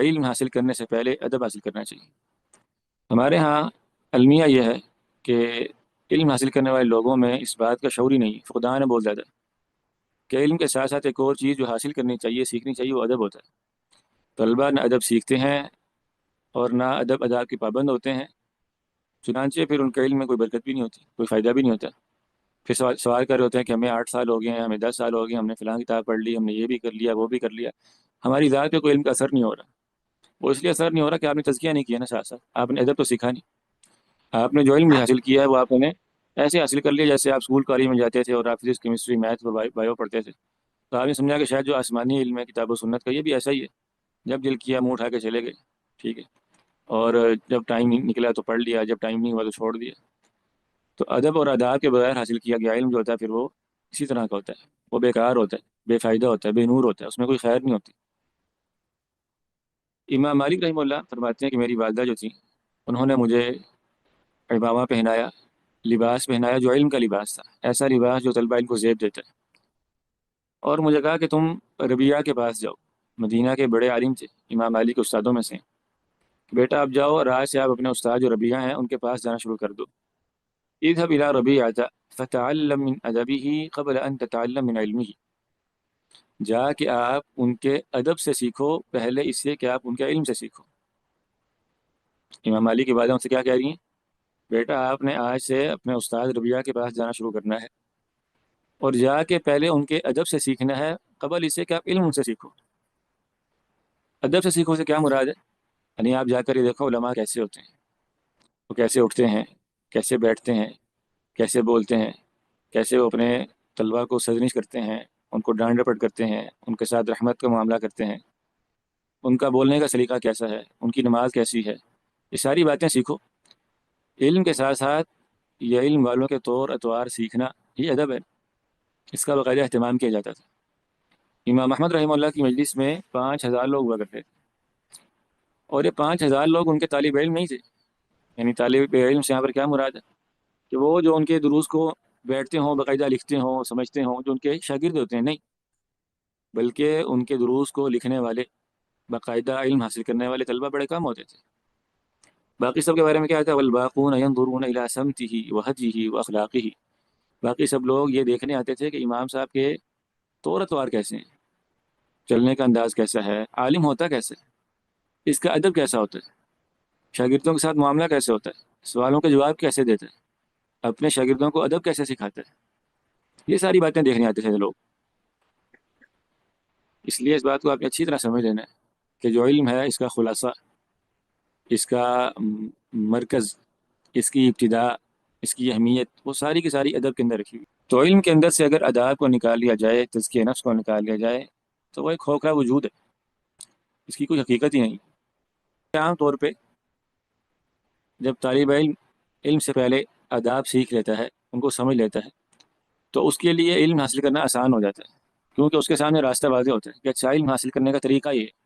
علم حاصل کرنے سے پہلے ادب حاصل کرنا چاہیے۔ ہمارے ہاں المیہ یہ ہے کہ علم حاصل کرنے والے لوگوں میں اس بات کا شعور ہی نہیں، فقدان ہے بہت زیادہ، کہ علم کے ساتھ ساتھ ایک اور چیز جو حاصل کرنی چاہیے، سیکھنی چاہیے، وہ ادب ہوتا ہے۔ طلبہ نہ ادب سیکھتے ہیں اور نہ ادب آداب کے پابند ہوتے ہیں، چنانچہ پھر ان کے علم میں کوئی برکت بھی نہیں ہوتی، کوئی فائدہ بھی نہیں ہوتا۔ پھر سوال کر رہے ہوتے ہیں کہ ہمیں 8 سال ہو گئے ہیں، ہمیں 10 سال ہو گئے، ہم نے فلاں کتاب پڑھ لی، ہم نے یہ بھی کر لیا، وہ بھی کر لیا، ہماری ذات پہ کوئی علم کا اثر نہیں ہو رہا۔ وہ اس لیے اثر نہیں ہو رہا کہ آپ نے تزکیہ نہیں کیا نا، ساتھ ساتھ آپ نے ادب تو سیکھا نہیں۔ آپ نے جو علم بھی حاصل کیا ہے وہ آپ نے ایسے حاصل کر لیا جیسے آپ اسکول کالج میں جاتے تھے اور آپ فزکس کیمسٹری میتھ بایو پڑھتے تھے، تو آپ نے سمجھا کہ شاید جو آسمانی علم ہے کتاب و سنت کا، یہ بھی ایسا ہی ہے، جب دل کیا منہ اٹھا کے چلے گئے، ٹھیک ہے، اور جب ٹائم نکلا تو پڑھ لیا، جب ٹائم نہیں ہوا تو چھوڑ دیا۔ تو ادب اور آداب کے بغیر حاصل کیا گیا علم جو ہوتا ہے پھر وہ اسی طرح کا ہوتا ہے، وہ بیکار ہوتا ہے، بے فائدہ ہوتا ہے، بے نور ہوتا ہے، اس میں کوئی خیر نہیں ہوتی۔ امام مالک رحمہ اللہ فرماتے ہیں کہ میری والدہ جو تھیں، انہوں نے مجھے عباوہ پہنایا، لباس پہنایا جو علم کا لباس تھا، ایسا لباس جو طلبہ علم کو زیب دیتا ہے، اور مجھے کہا کہ تم ربیعہ کے پاس جاؤ، مدینہ کے بڑے عالم تھے، امام مالک کے استادوں میں سے ہیں، کہ بیٹا آپ جاؤ اور آج سے آپ اپنے استاد جو ربیعہ ہیں ان کے پاس جانا شروع کر دو۔ اذهب الى ربیعہ فتعلم من ادبه قبل ان تتعلم من علمه، جا کہ آپ ان کے ادب سے سیکھو پہلے اس سے کہ آپ ان کے علم سے سیکھو۔ امام مالک کی والدہ ان سے کیا کہہ رہی ہیں؟ بیٹا آپ نے آج سے اپنے استاد ربیعہ کے پاس جانا شروع کرنا ہے، اور جا کے پہلے ان کے ادب سے سیکھنا ہے قبل اس سے کہ آپ علم ان سے سیکھو۔ ادب سے سیکھو سے کیا مراد ہے؟ یعنی آپ جا کر یہ دیکھو علماء کیسے ہوتے ہیں، وہ کیسے اٹھتے ہیں، کیسے بیٹھتے ہیں، کیسے بولتے ہیں، کیسے وہ اپنے طلبہ کو سرزنش کرتے ہیں، ان کو ڈانٹ ڈپٹ کرتے ہیں، ان کے ساتھ رحمت کا معاملہ کرتے ہیں، ان کا بولنے کا سلیقہ کیسا ہے، ان کی نماز کیسی ہے، یہ ساری باتیں سیکھو۔ علم کے ساتھ ساتھ یہ علم والوں کے طور اطوار سیکھنا یہ ادب ہے، اس کا باقاعدہ اہتمام کیا جاتا تھا۔ امام احمد رحمہ اللہ کی مجلس میں 5,000 لوگ ہوا کرتے تھے، اور یہ 5,000 لوگ ان کے طالب علم نہیں تھے۔ یعنی طالب علم سے یہاں پر کیا مراد ہے؟ کہ وہ جو ان کے دروس کو بیٹھتے ہوں، باقاعدہ لکھتے ہوں، سمجھتے ہوں، جو ان کے شاگرد ہوتے ہیں، نہیں، بلکہ ان کے دروس کو لکھنے والے، باقاعدہ علم حاصل کرنے والے طلبہ بڑے کم ہوتے تھے۔ باقی سب کے بارے میں کیا آتا ہے؟ والباقون ينظرون الى سمته وهديه واخلاقه، باقی سب لوگ یہ دیکھنے آتے تھے کہ امام صاحب کے طور اتوار کیسے ہیں، چلنے کا انداز کیسا ہے، عالم ہوتا کیسے ہے، اس کا ادب کیسا ہوتا ہے، شاگردوں کے ساتھ معاملہ کیسے ہوتا ہے، سوالوں کے جواب کیسے دیتا ہے، اپنے شاگردوں کو ادب کیسے سکھاتا ہے، یہ ساری باتیں دیکھنے آتے تھے لوگ۔ اس لیے اس بات کو آپ نے اچھی طرح سمجھ لینا ہے کہ جو علم ہے اس کا خلاصہ، اس کا مرکز، اس کی ابتدا، اس کی اہمیت، وہ ساری کی ساری ادب کے اندر رکھی ہوئی۔ تو علم کے اندر سے اگر آداب کو نکال لیا جائے، تزکیہ نفس کو نکال لیا جائے، تو وہ ایک کھوکھلا وجود ہے، اس کی کوئی حقیقت ہی نہیں۔ عام طور پہ جب طالب علم علم سے پہلے آداب سیکھ لیتا ہے، ان کو سمجھ لیتا ہے، تو اس کے لیے علم حاصل کرنا آسان ہو جاتا ہے، کیونکہ اس کے سامنے راستہ واضح ہوتا ہے کہ اچھا علم حاصل کرنے کا طریقہ یہ ہے۔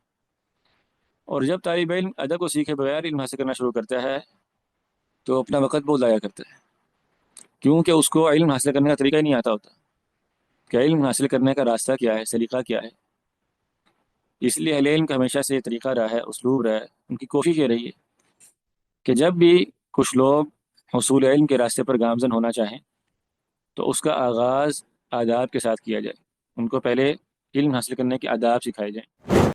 اور جب طالب علم ادب کو سیکھے بغیر علم حاصل کرنا شروع کرتا ہے تو اپنا وقت بہت ضائع کرتا ہے، کیونکہ اس کو علم حاصل کرنے کا طریقہ ہی نہیں آتا ہوتا کہ علم حاصل کرنے کا راستہ کیا ہے، سلیقہ کیا ہے۔ اس لیے اہل علم کا ہمیشہ سے یہ طریقہ رہا ہے، اسلوب رہا ہے، ان کی کوشش یہ رہی ہے کہ جب بھی کچھ لوگ حصول علم کے راستے پر گامزن ہونا چاہیں تو اس کا آغاز آداب کے ساتھ کیا جائے، ان کو پہلے علم حاصل کرنے کے آداب سکھائے جائیں۔